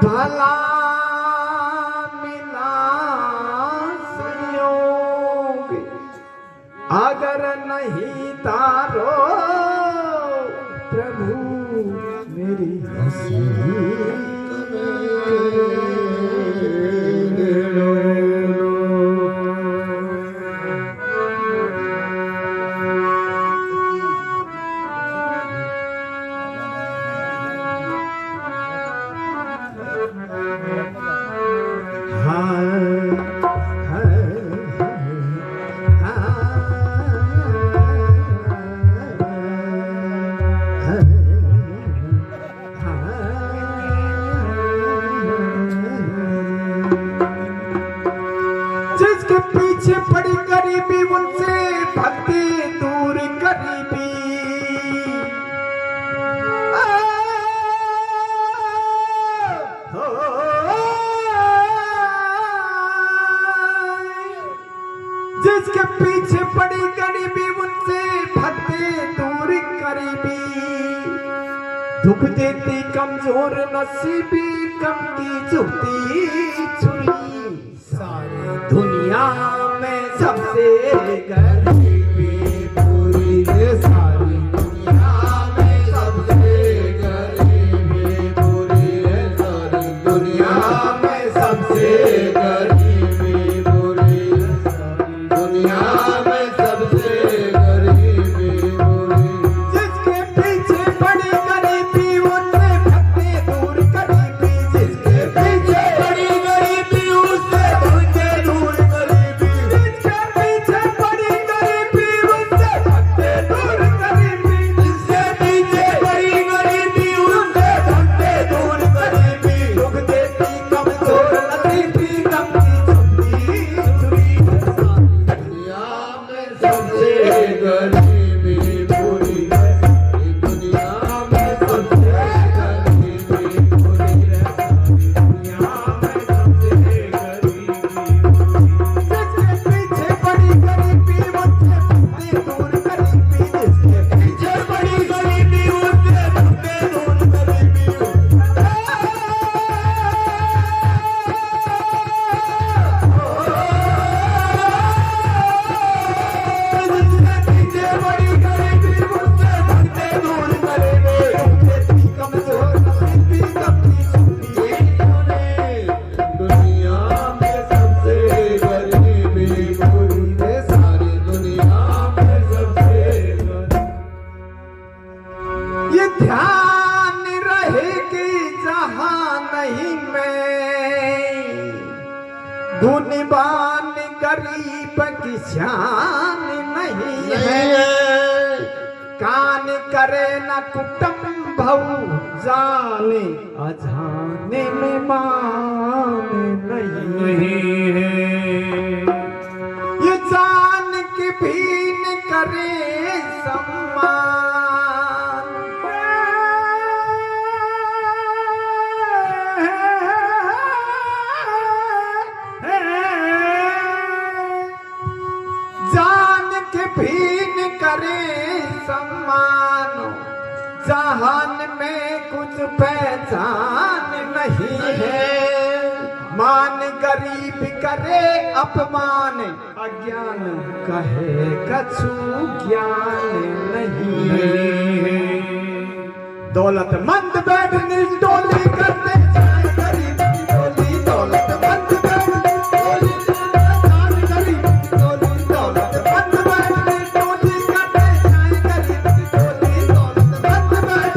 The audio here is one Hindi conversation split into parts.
भला मिला संयोग अगर नहीं तारो प्रभु मेरी हंसी पीछे पड़ी गरीबी उनसे भक्ति दूर गरीबी जिसके पीछे पड़ी गरीबी उनसे भक्ति दूर गरीबी दुख देती कमजोर नसीबी कम की झुकती छुरी सारी दुनिया में सबसे गरीबी पूरी सारी दुनिया में सबसे गरीबी पूरी सारी दुनिया में सबसे गरीबी पूरी सारी दुनिया में सबसे गरीबी पूरी जिसके पीछे बड़ी गरीबी उनसे भक्ति दूर गरीबी जिसके पीछे बड़ी गरीबी उससे भक्ति दूर गरीबी जिसके पीछे बड़ी गरीबी उससे भक्ति दूर गरीबी जिसके पीछे बड़ी गरीबी उससे भक्ति दूर गरीबी दुख देती कमजोर नसीबी कम की छुरी दुनिया में सबसे गरीबी पूरी दुनिया में सबसे गरीबी पूरी दुनिया में सबसे गरीबी जिसके पीछे बड़ी गरीबी उससे भक्ति दूर गरीबी जिसके पीछे बड़ी गरीबी उससे भक्ति दूर गरीबी जिसके पीछे बड़ी गरीबी उससे भक्ति दूर गरीबी कमजोर नसीबी कम की छुरी दुनिया में सबसे गरीबी पूरी सारी दुनिया में सबसे ये ध्यान रहेगी जहां नहीं मैं गुणवान गरीब की शान नहीं है कान करे न कुटुंब भऊ जाने अजाने में मान नहीं है ये जान की भीन करे सम्मान जान के भीन करे सम्मान जहान में कुछ पहचान नहीं है मान गरीब करे अपमान अज्ञान कहे कछु ज्ञान नहीं है दौलतमंद बैठ निर्डोली करते जाए गरीब की डोली दौलतमंद बैठ निर्डोली करते जाए गरीब की डोली दौलतमंद बैठ निर्डोली करते जाए गरीब की डोली दौलतमंद बैठ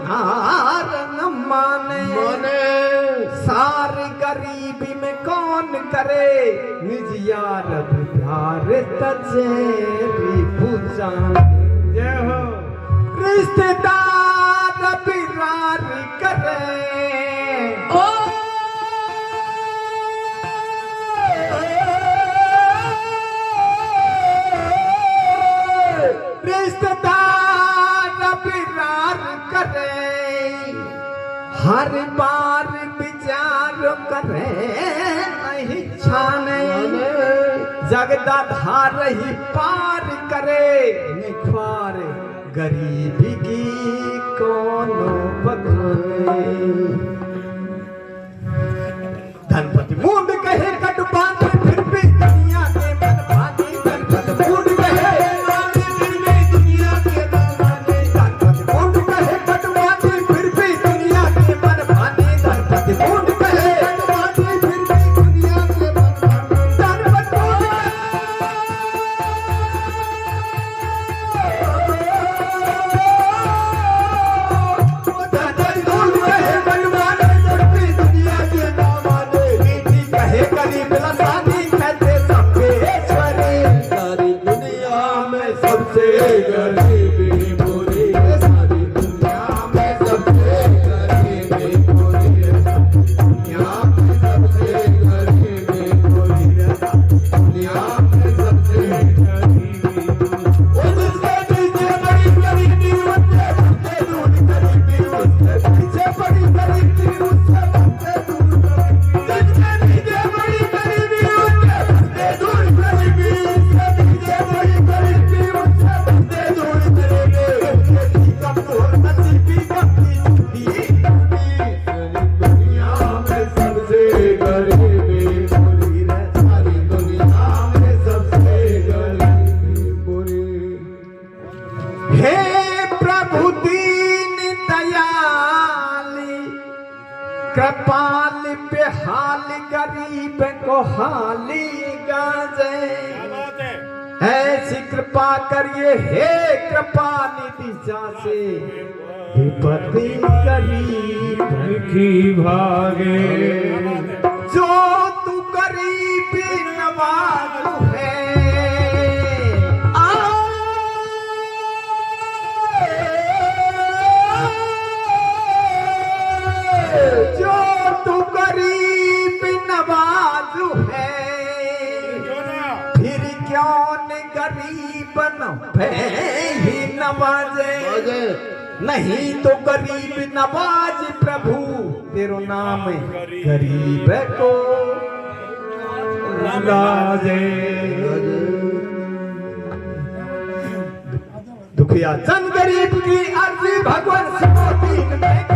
हार न माने माने सारी गरीबी में कौन करे निज यार प्यार तजेरी पूजाने जय हो रिश्तेदार बिरारी करे ओ रिश्तेदार बिरार करे हर बार विचार करे नहीं छाने जगदा धार ही पार करे निखार गरीबी की कोनो बखाने धनपति मुंड कहे कट बांधे फिर भी दुनिया के मन भागे धनपति मुंड कहे दुनिया के मन भागे धनपति मुंड कहे कट बांधे फिर भी दुनिया के मन भागे धनपति मुंड कहे कट बांधे फिर भी दुनिया के मन भागे धनपति मुंड कहे कट बांधे फिर भी दुनिया के दामाने मीठी कहे गरीब लसानी कहते सबके ईश्वरी सारी दुनिया में सबसे गरीबी बुरी सारी दुनिया में सबसे गरीबी बुरी दुनिया में सबसे गरीबी बुरी दुनिया में सबसे गरीबी वो जिसके पीछे बड़ी गरीबी उससे बनते दूर गरीबी उससे पीछे बड़ी गरीबी उससे बनते दूर गरीबी जिसके पीछे बड़ी गरीबी उससे बनते दूर गरीबी उसके पीछे बड़ी गरीबी उससे बनते दूर गरीबी उसके कमजोर नसीबी कभी छुट्टी दुनिया में सबसे गरीबी बुरी सारी दुनिया में सबसे गरीबी बुरी हे प्रभु दीन दयाली कृपाल बेहाल गरीब को हाली गाजे ऐसी कृपा करिए हे कृपा निधि जासे विपत्ति गरीब की भागे जो तू गरीब नवाज है जो तू गरीब नवाज है फिर क्यों न गरीब न ही नवाजे नहीं तो गरीब नवाज प्रभु तेरो नाम गरीब को नवाजे दुखिया चंद गरीब की अर्जी भगवान सिमो दीन में